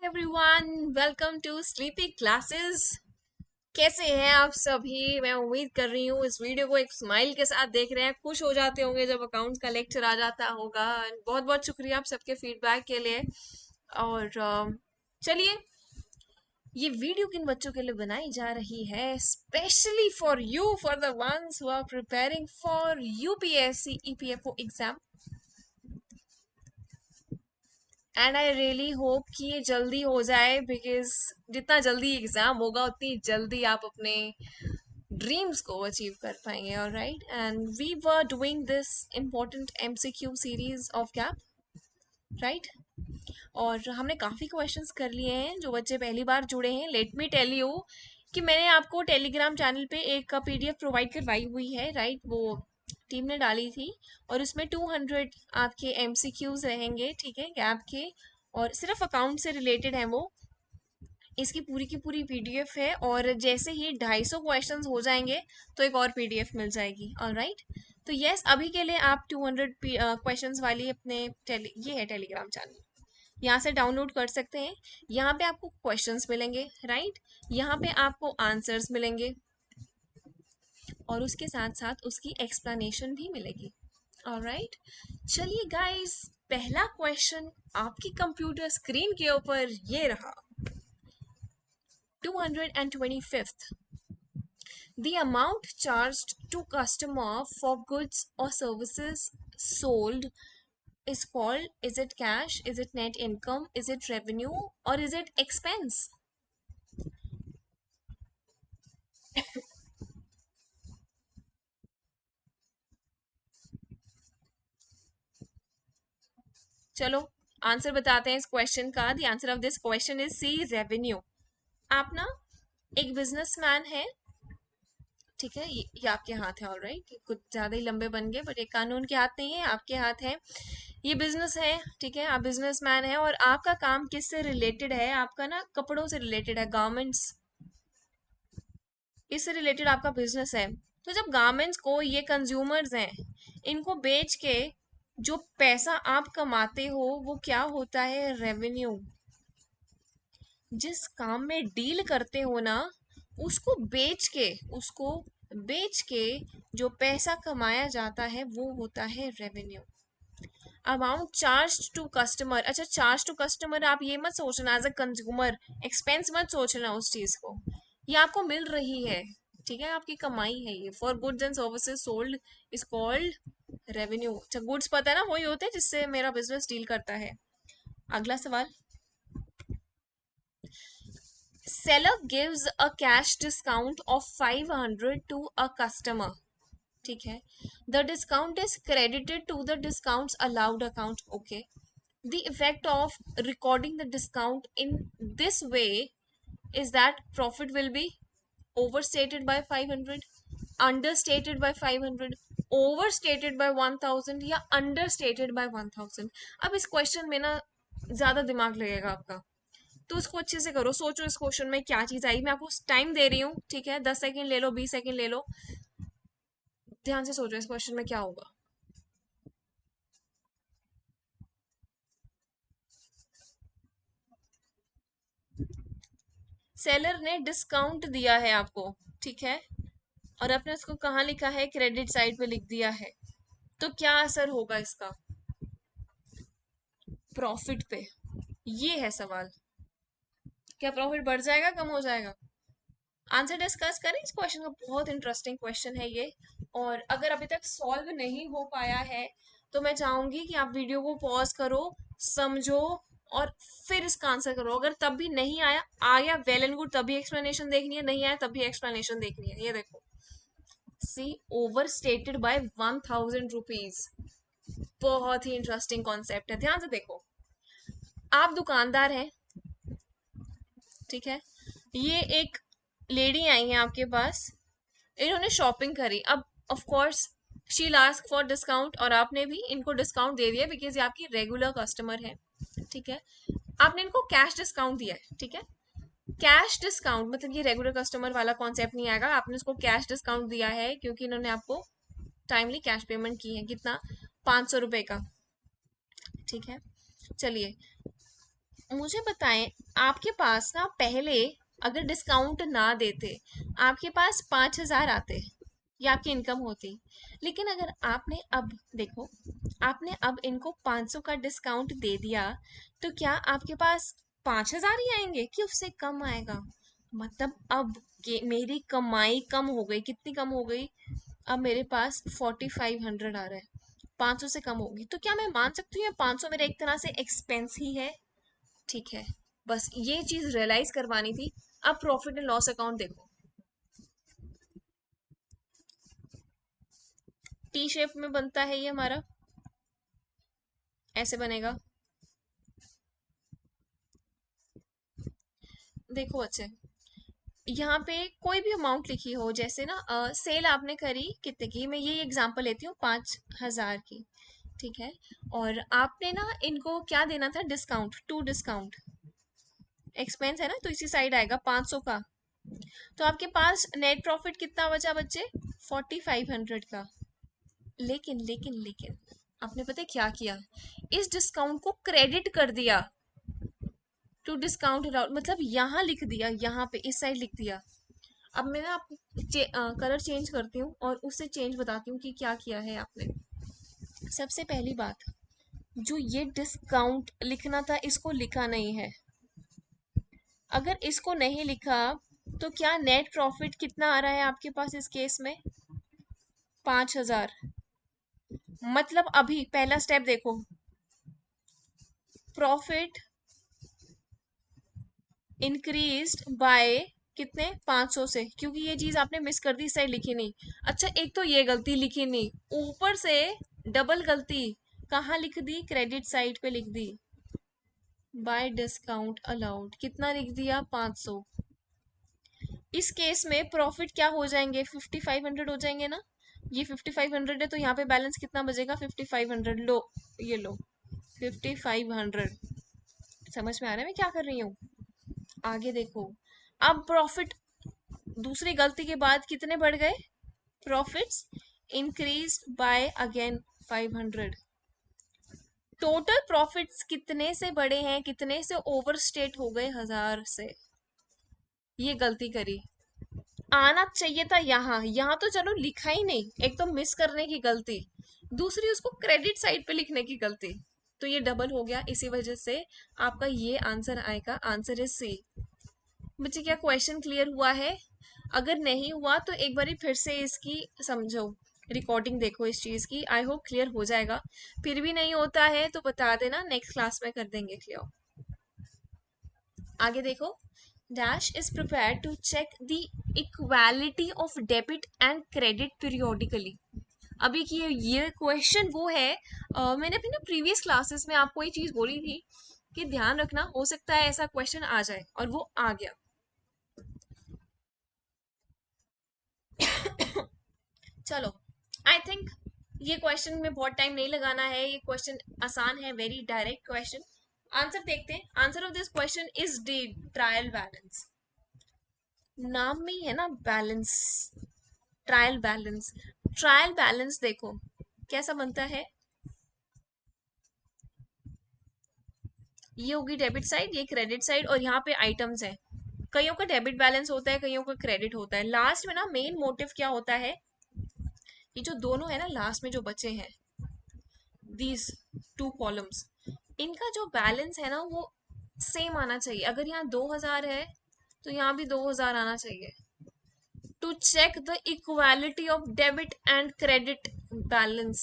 Everyone, welcome to sleepy classes. कैसे हैं आप सभी? मैं उम्मीद कर रही हूँ इस वीडियो को एक स्माइल के साथ देख रहे हैं, खुश हो जाते होंगे जब अकाउंट्स का लेक्चर आ जाता होगा। बहुत बहुत शुक्रिया आप सबके फीडबैक के लिए। और चलिए, ये वीडियो किन बच्चों के लिए बनाई जा रही है? Specially for you, for the ones who are preparing for UPSC EPFO exam. And I really hope कि ये जल्दी हो जाए, बिकॉज जितना जल्दी एग्जाम होगा उतनी जल्दी आप अपने ड्रीम्स को अचीव कर पाएंगे। Alright, and we were doing this important MCQ series of GAAP, right? और हमने काफ़ी क्वेश्चंस कर लिए हैं। जो बच्चे पहली बार जुड़े हैं, लेट मी टेल यू कि मैंने आपको टेलीग्राम चैनल पे एक पीडीएफ प्रोवाइड करवाई हुई है, राइट? वो टीम ने डाली थी, और उसमें 200 आपके एमसीक्यूज रहेंगे, ठीक है, गैप के, और सिर्फ अकाउंट से रिलेटेड है वो। इसकी पूरी की पूरी पीडीएफ है, और जैसे ही 250 क्वेश्चंस हो जाएंगे तो एक और पीडीएफ मिल जाएगी। ऑलराइट, तो यस, अभी के लिए आप 200 क्वेश्चंस वाली अपने ये है टेलीग्राम चैनल, यहाँ से डाउनलोड कर सकते हैं। यहाँ पे आपको क्वेश्चंस मिलेंगे, राइट? यहाँ पे आपको आंसर्स मिलेंगे, और उसके साथ साथ उसकी एक्सप्लेनेशन भी मिलेगी। ऑलराइट, चलिए गाइस, पहला क्वेश्चन आपकी कंप्यूटर स्क्रीन के ऊपर ये रहा। 225th, the amount charged to customer for goods or services sold is called, is it cash, is it net income, is it revenue, or is it expense? चलो, answer बताते हैं इस question का। The answer of this question is C, revenue. आप ना एक businessman है, ठीक है, ये आपके हाथ है। ऑलराइट, कुछ ज्यादा ही लंबे बन गए, बट ये कानून के हाथ नहीं है, आपके हाथ है। ये बिजनेस है, ठीक है, आप बिजनेसमैन है, और आपका काम किससे रिलेटेड है? आपका ना कपड़ों से रिलेटेड है, गारमेंट्स, इससे रिलेटेड आपका बिजनेस है। तो जब गारमेंट्स को, ये कंज्यूमर्स हैं, इनको बेच के जो पैसा आप कमाते हो वो क्या होता है? रेवेन्यू। जिस काम में डील करते हो ना, उसको बेच के, उसको बेच के जो पैसा कमाया जाता है वो होता है revenue. Amount charge to customer, अच्छा, चार्ज टू कस्टमर आप ये मत सोचना एज अ कंज्यूमर, एक्सपेंस मत सोचना उस चीज को। ये आपको मिल रही है, ठीक है, आपकी कमाई है ये। For goods and services sold is called revenue. अच्छा, गुड्स पता है ना, वही होते हैं जिससे मेरा बिजनेस डील करता है। अगला सवाल, seller gives a cash discount of 500 to a customer, ठीक है। The discount is credited to the discounts allowed account, okay. The effect of recording the discount in this way is that profit will be overstated by 500, understated by 500, overstated by 1000, या understated by 1000। अब इस question में ना ज्यादा दिमाग लगेगा आपका, तो उसको अच्छे से करो, सोचो इस क्वेश्चन में क्या चीज आई। मैं आपको टाइम दे रही हूँ, ठीक है, 10 सेकेंड ले लो, 20 सेकेंड ले लो, ध्यान से सोचो इस क्वेश्चन में क्या होगा। सेलर ने डिस्काउंट दिया है आपको, ठीक है, और आपने उसको कहाँ लिखा है? क्रेडिट साइड पे लिख दिया है। तो क्या असर होगा इसका प्रॉफिट पे? ये है सवाल। क्या प्रॉफिट बढ़ जाएगा, कम हो जाएगा? आंसर डिस्कस करें इस क्वेश्चन का। बहुत इंटरेस्टिंग क्वेश्चन है ये, और अगर अभी तक सॉल्व नहीं हो पाया है तो मैं चाहूंगी कि आप वीडियो को पॉज करो, समझो, और फिर इसका आंसर करो। अगर तब भी नहीं आया, आया वेल एंड गुड, तभी एक्सप्लेनेशन देखनी है, नहीं आया तब भी एक्सप्लेनेशन देखनी है। ये देखो, सी, ओवर स्टेटेड बाय 1000 रुपीज। बहुत ही इंटरेस्टिंग कॉन्सेप्ट है, ध्यान से देखो। आप दुकानदार हैं, ठीक है, ये एक लेडी आई है आपके पास, इन्होंने शॉपिंग करी। अब of course she ask for discount, और आपने भी इनको डिस्काउंट दे दिया बिकॉज ये आपकी रेगुलर कस्टमर है, ठीक है। आपने इनको कैश डिस्काउंट दिया है, ठीक है। कैश डिस्काउंट मतलब ये रेगुलर कस्टमर वाला कॉन्सेप्ट नहीं आएगा। आपने उसको कैश डिस्काउंट दिया है क्योंकि इन्होंने आपको टाइमली कैश पेमेंट की है। कितना? 500 रुपए का, ठीक है। चलिए, मुझे बताएं, आपके पास ना पहले अगर डिस्काउंट ना देते, आपके पास 5,000 आते, ये आपकी इनकम होती। लेकिन अगर आपने अब देखो, आपने अब इनको 500 का डिस्काउंट दे दिया, तो क्या आपके पास 5,000 ही आएंगे कि उससे कम आएगा? मतलब अब कि मेरी कमाई कम हो गई, कितनी कम हो गई? अब मेरे पास 4,500 आ रहा है, 500 से कम होगी, तो क्या मैं मान सकती हूँ ये 500 मेरा एक तरह से एक्सपेंस ही है? ठीक है, बस ये चीज रियलाइज करवानी थी। अब प्रॉफिट एंड लॉस अकाउंट देखो, टी शेप में बनता है ये हमारा, ऐसे बनेगा। देखो अच्छे, यहाँ पे कोई भी अमाउंट लिखी हो, जैसे ना सेल आपने करी कितने की, मैं ये एग्जांपल लेती हूँ 5,000 की, ठीक है। और आपने ना इनको क्या देना था, डिस्काउंट, टू डिस्काउंट, एक्सपेंस है ना, तो इसी साइड आएगा 500 का। तो आपके पास नेट प्रॉफिट कितना बचा बच्चे, 4,500 का। लेकिन लेकिन लेकिन आपने पता है क्या किया, इस डिस्काउंट को क्रेडिट कर दिया, टू डिस्काउंट अलाउड, मतलब यहाँ लिख दिया, यहाँ पे इस साइड लिख दिया। अब मैं ना आपको कलर चेंज करती हूँ और उससे चेंज बताती हूँ कि क्या किया है आपने। सबसे पहली बात, जो ये डिस्काउंट लिखना था इसको लिखा नहीं है। अगर इसको नहीं लिखा, तो क्या नेट प्रॉफिट कितना आ रहा है आपके पास इस केस में, 5,000। मतलब अभी पहला स्टेप देखो, प्रॉफिट इंक्रीज्ड बाय कितने, 500 से, क्योंकि ये चीज आपने मिस कर दी, इस साइड लिखी नहीं। अच्छा, एक तो ये गलती लिखी नहीं, ऊपर से डबल गलती, कहाँ लिख दी, क्रेडिट साइड पे लिख दी, बाय डिस्काउंट अलाउड, कितना लिख दिया, 500। इस केस में प्रॉफिट क्या हो जाएंगे, 5,500 हो जाएंगे ना। ये 5,500 है, तो यहाँ पे बैलेंस कितना बचेगा, 5,500, लो ये लो, 5,500। समझ में आ रहा है मैं क्या कर रही हूँ? आगे देखो, अब प्रॉफिट दूसरी गलती के बाद कितने बढ़ गए, profits increase by again 500। Total profits कितने से बढ़े हैं, कितने से ओवर स्टेट हो गए, 1,000 से। ये गलती करी, आना चाहिए था यहाँ, यहाँ तो चलो लिखा ही नहीं, एक तो मिस करने की गलती, दूसरी उसको क्रेडिट साइड पे लिखने की गलती, तो ये डबल हो गया। इसी वजह से आपका ये आंसर आएगा, आंसर इज सी। बच्चे क्या क्वेश्चन क्लियर हुआ है? अगर नहीं हुआ तो एक बारी फिर से इसकी समझो, रिकॉर्डिंग देखो इस चीज की, आई होप क्लियर हो जाएगा। फिर भी नहीं होता है तो बता देना, नेक्स्ट क्लास में कर देंगे क्लियर। आगे देखो, dash is prepare to check the equality of debit and credit periodically. अभी की ये क्वेश्चन वो है, मैंने अपनी ना प्रीवियस क्लासेस में आपको ये चीज बोली थी कि ध्यान रखना, हो सकता है ऐसा क्वेश्चन आ जाए, और वो आ गया। चलो, आई थिंक ये क्वेश्चन में बहुत टाइम नहीं लगाना है, ये क्वेश्चन आसान है, वेरी डायरेक्ट क्वेश्चन। आंसर देखते हैं, answer of this question is D, trial balance. नाम में ही है ना balance, trial balance. Trial balance देखो कैसा बनता है, ये होगी डेबिट साइड, ये क्रेडिट साइड, और यहाँ पे आइटम्स है। कईयों का डेबिट बैलेंस होता है, कईयों का क्रेडिट होता है। लास्ट में ना मेन मोटिव क्या होता है, ये जो दोनों है ना लास्ट में जो बचे हैं, दीज टू कॉलम्स, इनका जो बैलेंस है ना वो सेम आना चाहिए। अगर यहाँ 2,000 है तो यहाँ भी 2,000 आना चाहिए। To check the equality of debit and credit balance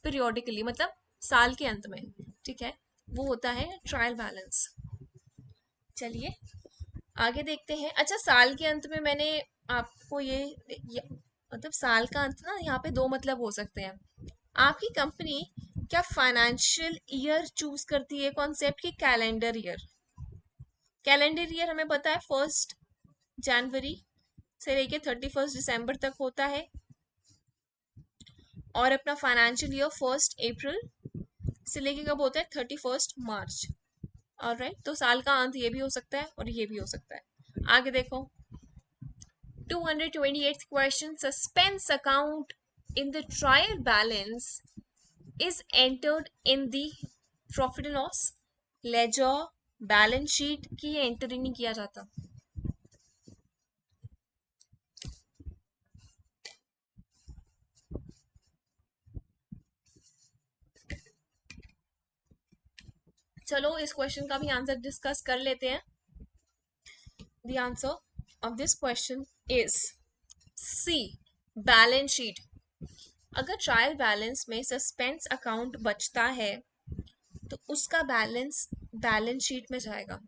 periodically, मतलब साल के अंत में, ठीक है, वो होता है ट्रायल बैलेंस। चलिए आगे देखते हैं। अच्छा, साल के अंत में मैंने आपको ये मतलब साल का अंत ना, यहाँ पे दो मतलब हो सकते हैं। आपकी कंपनी क्या फाइनेंशियल ईयर चूज करती है कॉन्सेप्ट की, कैलेंडर ईयर? कैलेंडर ईयर हमें पता है 1 जनवरी से लेके 31 दिसंबर तक होता है, और अपना फाइनेंशियल ईयर 1 अप्रैल से लेके कब होता है, 31 मार्च। ऑलराइट, तो साल का अंत ये भी हो सकता है और ये भी हो सकता है। आगे देखो, 228th question, suspense account in the trial balance is entered in the profit and loss ledger, balance sheet की ये एंटर ही नहीं किया जाता। चलो इस क्वेश्चन का भी आंसर डिस्कस कर लेते हैं। The answer of this question is C, balance sheet. अगर ट्रायल बैलेंस में सस्पेंस अकाउंट बचता है तो उसका बैलेंस बैलेंस शीट में जाएगा।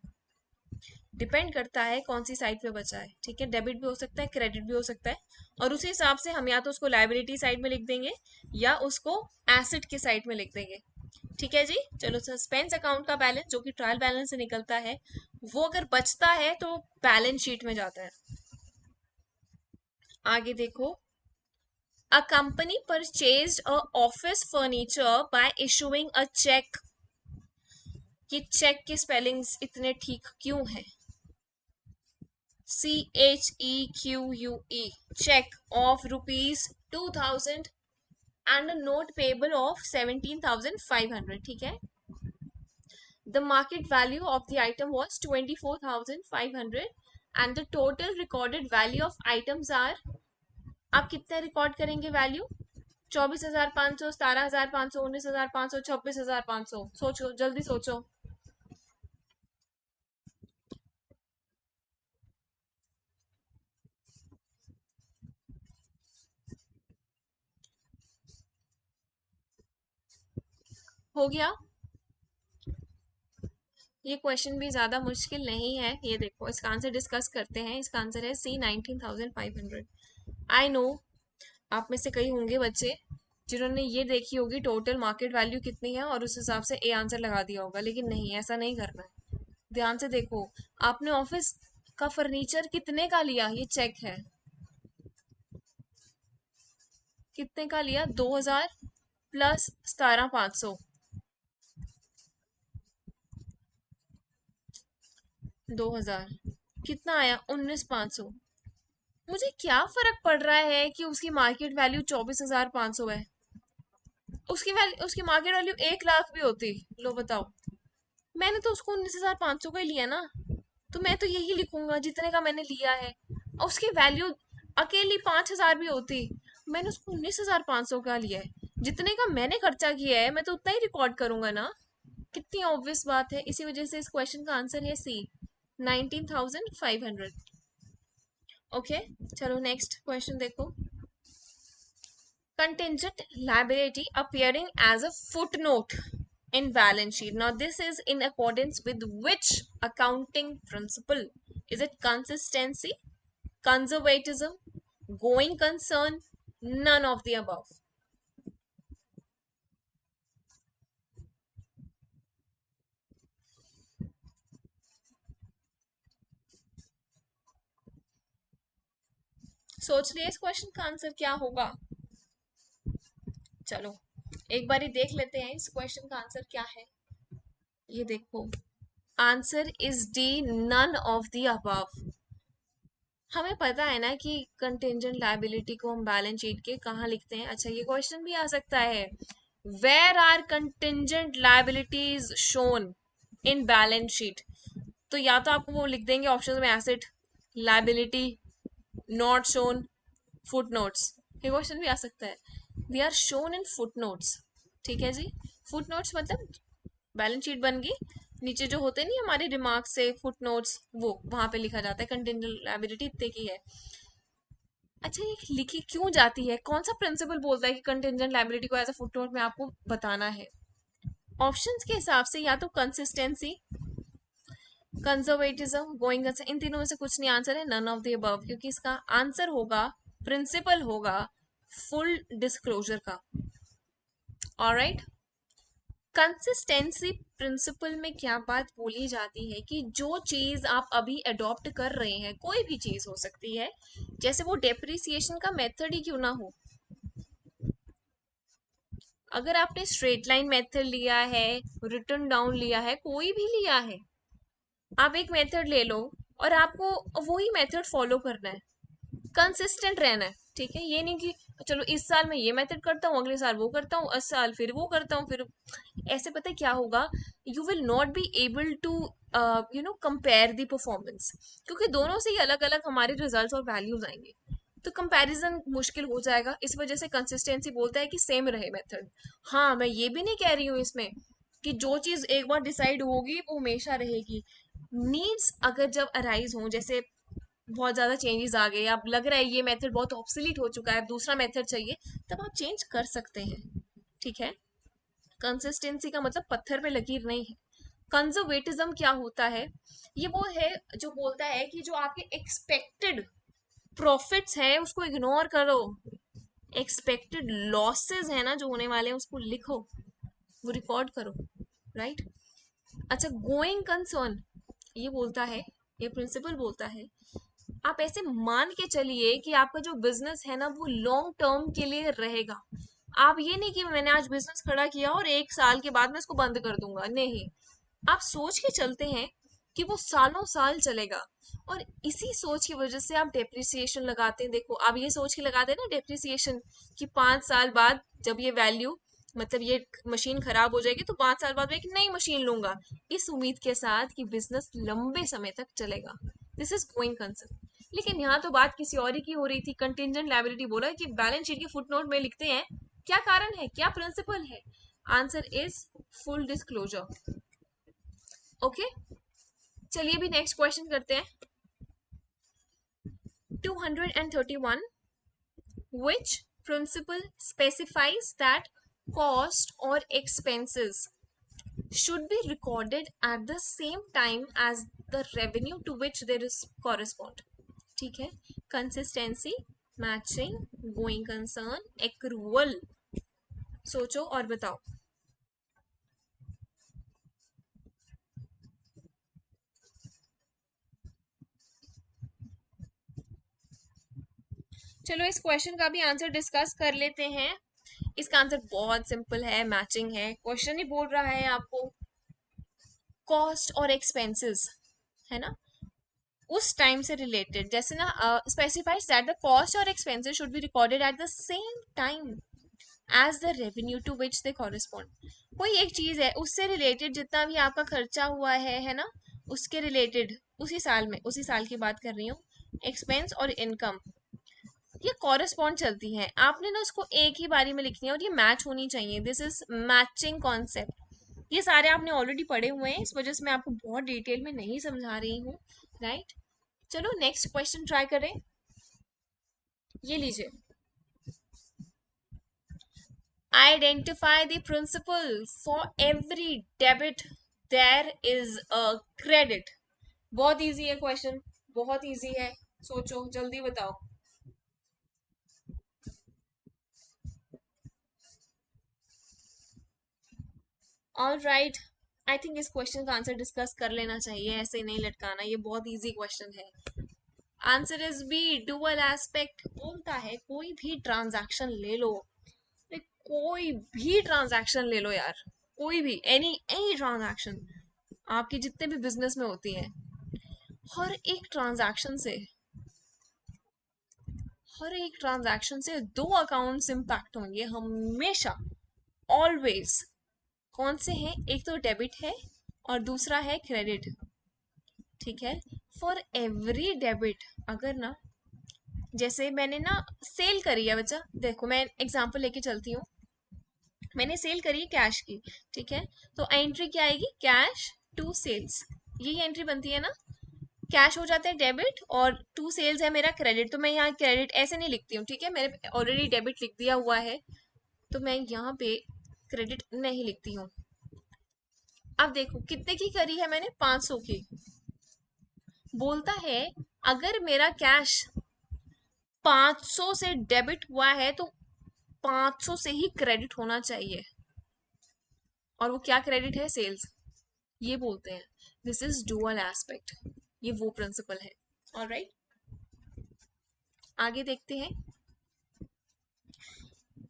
डिपेंड करता है कौन सी साइड पे बचा है, ठीक है। डेबिट भी हो सकता है, क्रेडिट भी हो सकता है, और उसी हिसाब से हम या तो उसको लाइबिलिटी साइड में लिख देंगे या उसको एसेट की साइड में लिख देंगे, ठीक है जी। चलो, सस्पेंस अकाउंट का बैलेंस जो कि ट्रायल बैलेंस से निकलता है वो अगर बचता है तो बैलेंस शीट में जाता है। आगे देखो, a company purchased a office furniture by issuing a cheque. कि चेक की स्पेलिंग्स इतने ठीक क्यों है? CHEQUE, check of rupees 2000 and a note payable of 17,500, ठीक है। The market value of the item was 24,500 and the total recorded value of items are, आप कितने रिकॉर्ड करेंगे वैल्यू? 24,500, 17,500, 19,500, 26,500। सोचो, जल्दी सोचो। हो गया? ये क्वेश्चन भी ज़्यादा मुश्किल नहीं है। ये देखो, इसका आंसर डिस्कस करते हैं। इसका आंसर है C, 19,500। आई नो आप में से कई होंगे बच्चे जिन्होंने ये देखी होगी टोटल मार्केट वैल्यू कितनी है और उस हिसाब से ए आंसर लगा दिया होगा, लेकिन नहीं, ऐसा नहीं करना है। ध्यान से देखो, आपने ऑफिस का फर्नीचर कितने का लिया, ये चेक है, कितने का लिया? 2,000 प्लस 17,500, 2,000 कितना आया? 19,500। मुझे क्या फर्क पड़ रहा है कि उसकी मार्केट वैल्यू 24,500 है? उसकी वैल्यू, उसकी मार्केट वैल्यू 1 लाख भी होती। लो बताओ, मैंने तो उसको 19,500 का ही लिया ना, तो मैं तो यही लिखूंगा जितने का मैंने लिया है। और उसकी वैल्यू अकेली 5,000 भी होती, मैंने उसको 19,500 का लिया है। जितने का मैंने खर्चा किया है मैं तो उतना ही रिकॉर्ड करूंगा ना। कितनी ऑब्वियस बात है। इसी वजह से इस क्वेश्चन का आंसर है सी, 19,500। ओके, चलो नेक्स्ट क्वेश्चन देखो। Contingent liability appearing as a footnote in balance sheet. Now, this is in accordance with which accounting principle? Is it consistency, conservatism, going concern, none of the above? सोच लिए इस question का answer क्या होगा? चलो एक बारी देख लेते हैं इस क्वेश्चन का आंसर क्या है। ये देखो, answer is D, none of the above. हमें पता है ना कि कंटिंजेंट लायबिलिटी को हम बैलेंस शीट के कहाँ लिखते हैं। अच्छा, ये क्वेश्चन भी आ सकता है, where are contingent liabilities shown in balance sheet? तो या तो आपको वो लिख देंगे ऑप्शन में, asset, liability, not shown, foot notes. ये क्वेश्चन भी आ सकता है, they are shown in foot notes, ठीक है जी। फुट नोट्स मतलब बैलेंस शीट बन गई, नीचे जो होते नहीं हमारे रिमार्क से फुट नोट्स, वो वहां पे लिखा जाता है कंटिजेंट लायबिलिटी इतने की है। अच्छा, ये लिखी क्यों जाती है? कौन सा प्रिंसिपल बोलता है कि कंटिजेंट लायबिलिटी को एज अ फुट नोट में आपको बताना है? ऑप्शंस के हिसाब से या तो कंसिस्टेंसी, कंजर्वेटिज्म, गोइंग कंसर्न, इन तीनों में से कुछ नहीं। आंसर है नन ऑफ द अबव, क्योंकि इसका आंसर होगा, प्रिंसिपल होगा फुल डिस्क्लोजर का। ऑलराइट, कंसिस्टेंसी प्रिंसिपल में क्या बात बोली जाती है कि जो चीज आप अभी अडॉप्ट कर रहे हैं, कोई भी चीज हो सकती है, जैसे वो डेप्रिसिएशन का मेथड ही क्यों ना हो। अगर आपने स्ट्रेट लाइन मेथड लिया है, रिटर्न डाउन लिया है, कोई भी लिया है, आप एक मेथड ले लो और आपको वही मेथड फॉलो करना है, कंसिस्टेंट रहना है, ठीक है। ये नहीं कि चलो इस साल मैं ये मेथड करता हूँ, अगले साल वो करता हूँ, इस साल फिर वो करता हूँ, फिर ऐसे पता है क्या होगा, you will not be able to compare the performance, क्योंकि दोनों से ही अलग अलग हमारे रिजल्ट्स और वैल्यूज आएंगे, तो कंपैरिजन मुश्किल हो जाएगा। इस वजह से कंसिस्टेंसी बोलता है कि सेम रहे मेथड। हाँ, मैं ये भी नहीं कह रही हूँ इसमें कि जो चीज एक बार डिसाइड होगी वो हमेशा रहेगी। नीड्स अगर जब अराइज हों, जैसे बहुत ज्यादा चेंजेस आ गए, अब लग रहा है ये मेथड बहुत ऑब्सोलीट हो चुका है, अब दूसरा मेथड चाहिए, तब आप चेंज कर सकते हैं। ठीक है, कंसिस्टेंसी का मतलब पत्थर पे लकीर नहीं है। कंजर्वेटिज्म क्या होता है, ये वो है जो बोलता है कि जो आपके एक्सपेक्टेड प्रॉफिट्स है उसको इग्नोर करो, एक्सपेक्टेड लॉसेस है ना जो होने वाले हैं उसको लिखो, वो रिकॉर्ड करो, राइट। अच्छा, गोइंग कंसर्न ये बोलता है, ये प्रिंसिपल बोलता है, आप ऐसे मान के चलिए कि आपका जो बिजनेस है ना वो लॉन्ग टर्म के लिए रहेगा। आप ये नहीं कि मैंने आज बिजनेस खड़ा किया और एक साल के बाद मैं इसको बंद कर दूंगा, नहीं, आप सोच के चलते हैं कि वो सालों साल चलेगा, और इसी सोच की वजह से आप डेप्रिसिएशन लगाते हैं। देखो आप ये सोच के लगाते हैं ना डेप्रिसिएशन, कि 5 साल बाद जब ये वैल्यू, मतलब ये मशीन खराब हो जाएगी तो 5 साल बाद मैं एक नई मशीन लूंगा, इस उम्मीद के साथ कि बिजनेस लंबे समय तक चलेगा। This is going concern. लेकिन यहाँ तो बात किसी और ही की हो रही थी, कंटिजेंट लायबिलिटी बोला है कि बैलेंस शीट के फुटनोट में लिखते हैं, क्या कारण है, क्या प्रिंसिपल है, answer is full disclosure. Okay, चलिए अभी नेक्स्ट क्वेश्चन करते हैं। 231, which principle specifies that cost or expenses should be recorded at the same time as the revenue to which there is correspond? ठीक है, consistency, matching, going concern, accrual, सोचो और बताओ। चलो इस क्वेश्चन का भी आंसर डिस्कस कर लेते हैं। इसका आंसर बहुत सिंपल है, मैचिंग है। क्वेश्चन ही बोल रहा है आपको कॉस्ट और एक्सपेंसेस, है ना, उस टाइम से रिलेटेड, जैसे ना स्पेसिफाइज दैट द कॉस्ट और expenses should be recorded at the same time as the revenue to which they correspond. कोई एक चीज है उससे रिलेटेड जितना भी आपका खर्चा हुआ है ना, उसके रिलेटेड उसी साल में, उसी साल की बात कर रही हूँ, एक्सपेंस और इनकम ये कॉरेस्पॉन्ड चलती हैं, आपने ना उसको एक ही बारी में लिखनी है और ये मैच होनी चाहिए। This is matching concept. ये सारे आपने ऑलरेडी पढ़े हुए हैं, इस वजह से मैं आपको बहुत डिटेल में नहीं समझा रही हूँ, राइट। चलो नेक्स्ट क्वेश्चन ट्राई करें। ये लीजिए, identify the principle for every debit there is a credit. बहुत इजी है क्वेश्चन, बहुत इजी है, सोचो जल्दी बताओ। ऑल राइट, आई थिंक इस क्वेश्चन का आंसर डिस्कस कर लेना चाहिए, ऐसे नहीं लटकाना, ये बहुत इजी क्वेश्चन है। Answer is B, dual aspect. बोलता है कोई भी ट्रांजैक्शन ले लो, कोई भी ट्रांजैक्शन ले लो यार, कोई भी, एनी एनी ट्रांजैक्शन आपकी जितने भी बिजनेस में होती है, हर एक ट्रांजैक्शन से, हर एक ट्रांजैक्शन से दो अकाउंट्स इंपैक्ट होंगे हमेशा, ऑलवेज। कौन से हैं, एक तो डेबिट है और दूसरा है क्रेडिट। ठीक है, फॉर एवरी डेबिट, अगर ना, जैसे मैंने ना सेल करी है बच्चा, देखो मैं एग्जांपल लेके चलती हूँ, मैंने सेल करी है कैश की, ठीक है, तो एंट्री क्या आएगी, कैश टू सेल्स, यही एंट्री बनती है ना। कैश हो जाता है डेबिट और टू सेल्स है मेरा क्रेडिट, तो मैं यहाँ क्रेडिट ऐसे नहीं लिखती हूँ, ठीक है, मैंने ऑलरेडी डेबिट लिख दिया हुआ है, तो मैं यहाँ पे क्रेडिट नहीं लिखती हूँ। अब देखो कितने की करी है मैंने, 500 की। बोलता है अगर मेरा कैश 500 से डेबिट हुआ है तो 500 से ही क्रेडिट होना चाहिए, और वो क्या क्रेडिट है, सेल्स, ये बोलते हैं दिस इज डुअल एस्पेक्ट, ये वो प्रिंसिपल है। ऑलराइट, आगे देखते हैं।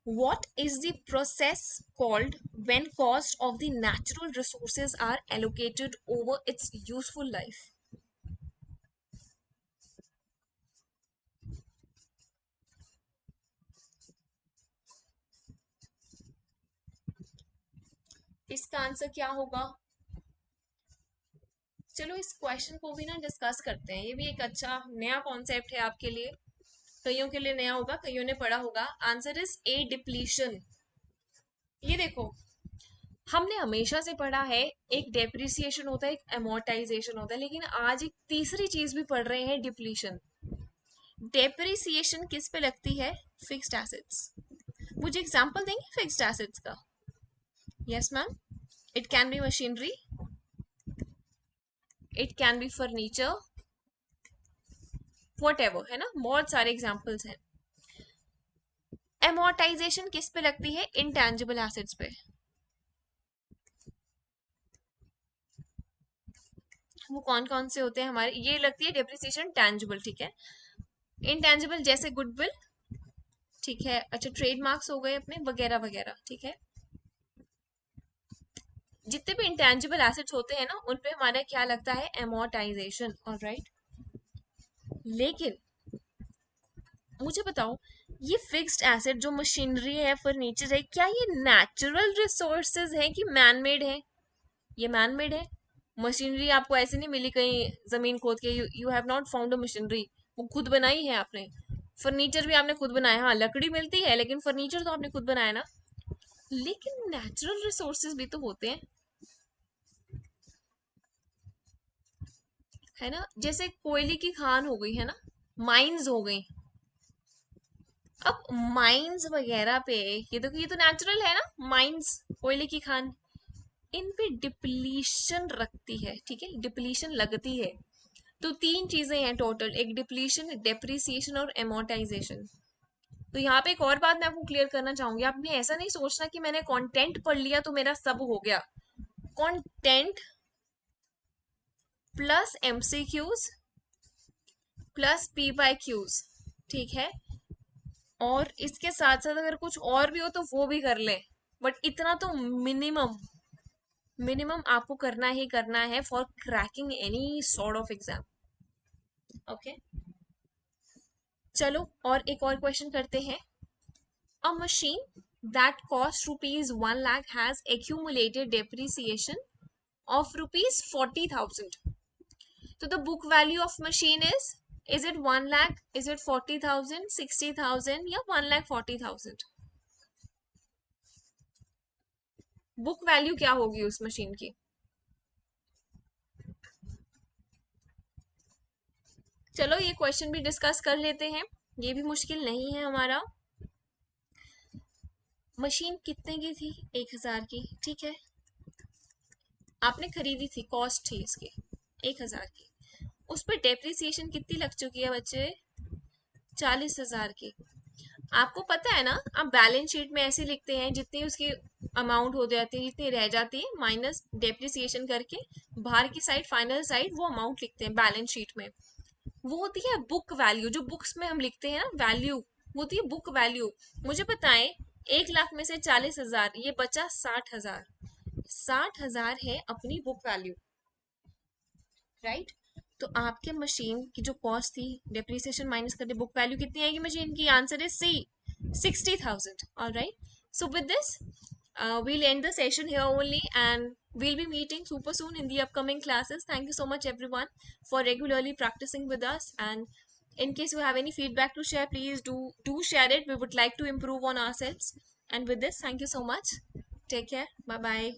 What is the process called when cost of the natural resources are allocated over its useful life? इसका आंसर क्या होगा? चलो इस क्वेश्चन को भी ना डिस्कस करते हैं, ये भी एक अच्छा नया कॉन्सेप्ट है आपके लिए, कईयों के लिए नया होगा, कईयों ने पढ़ा होगा। Answer is a depletion. ये देखो, हमने हमेशा से पढ़ा है एक डेप्रिसिएशन होता है, एक अमोर्टाइजेशन होता है, लेकिन आज एक तीसरी चीज भी पढ़ रहे हैं, डिप्लीशन। डेप्रिसिएशन किस पे लगती है? Fixed assets. मुझे एग्जांपल देंगे फिक्स्ड एसेट्स का? Yes ma'am. It can be machinery, it can be furniture, what ever, है ना, बहुत सारे एग्जाम्पल्स हैं। एमोर्टाइजेशन किस पे लगती है? इंटेंजिबल एसेट्स पे। वो कौन कौन से होते हैं हमारे? ये लगती है डेप्रिसिएशन टेंजिबल, ठीक है। इंटेंजिबल जैसे गुडविल, ठीक है, अच्छा ट्रेडमार्क्स हो गए अपने, वगैरह वगैरह, ठीक है। जितने भी इंटेंजिबल एसेट्स होते हैं ना, उन पे हमारा क्या लगता है? Amortisation, alright. लेकिन मुझे बताओ, ये फिक्स्ड एसेट जो मशीनरी है, फर्नीचर है, क्या ये नेचुरल रिसोर्सेज है कि मैन मेड है? ये मैन मेड है। मशीनरी आपको ऐसे नहीं मिली कहीं जमीन खोद के, you have not found a machinery, वो खुद बनाई है आपने। फर्नीचर भी आपने खुद बनाया, हाँ लकड़ी मिलती है लेकिन फर्नीचर तो आपने खुद बनाया ना। लेकिन नेचुरल रिसोर्सेज भी तो होते हैं, है ना, जैसे कोयले की खान हो गई, है ना, माइंस हो गई। अब माइंस वगैरह पे ये तो नेचुरल है ना, माइंस, कोयले की खान, इन पे डिप्लीशन रखती है, ठीक है, डिप्लीशन लगती है। तो तीन चीजें हैं टोटल, एक डिप्लीशन, डेप्रिसिएशन और एमोर्टाइजेशन। तो यहाँ पे एक और बात मैं आपको क्लियर करना चाहूंगी, आपने ऐसा नहीं सोचना कि मैंने कंटेंट पढ़ लिया तो मेरा सब हो गया। Content plus MCQs plus P Y Qs, ठीक है, और इसके साथ साथ अगर कुछ और भी हो तो वो भी कर ले, बट इतना तो मिनिमम मिनिमम आपको करना ही करना है for cracking any sort of exam. Okay, चलो और एक और क्वेश्चन करते हैं। अ machine that cost rupees 1 lakh has accumulated depreciation of rupees 40,000. So the book value of machine is it 1 lakh, is it 40,000, 60,000 या 1 lakh 40,000? बुक वैल्यू क्या होगी उस मशीन की? चलो ये क्वेश्चन भी डिस्कस कर लेते हैं, ये भी मुश्किल नहीं है हमारा। मशीन कितने की थी? 1,000 की, ठीक है, आपने खरीदी थी, कॉस्ट थी इसकी 1,000 की, उस पर डेप्रिसिएशन कितनी लग चुकी है बच्चे? 40,000 की। आपको पता है ना, आप बैलेंस शीट में ऐसे लिखते हैं जितनी उसकी अमाउंट हो जाती है, जितनी रह जाती है, माइनस डेप्रिसिएशन करके बाहर की साइड, फाइनल साइड, वो अमाउंट लिखते हैं बैलेंस शीट में। वो होती है बुक वैल्यू, जो बुक्स में हम लिखते हैं ना वैल्यू, वो होती है बुक वैल्यू। मुझे बताएं, 1 लाख में से 40,000, ये बचा 60,000, 60,000 है अपनी बुक वैल्यू, राइट। तो आपके मशीन की जो कॉस्ट थी, डेप्रिसिएशन माइनस करके बुक वैल्यू कितनी आएगी मशीन की? Answer is C, 60,000, alright. So with this we'll end the session here only, and we'll be meeting super soon in the upcoming classes. Thank you so much everyone for regularly practicing with us, and in case you have any feedback to share, please do share it. We would like to improve on ourselves. And with this, thank you so much. Take care. Bye bye.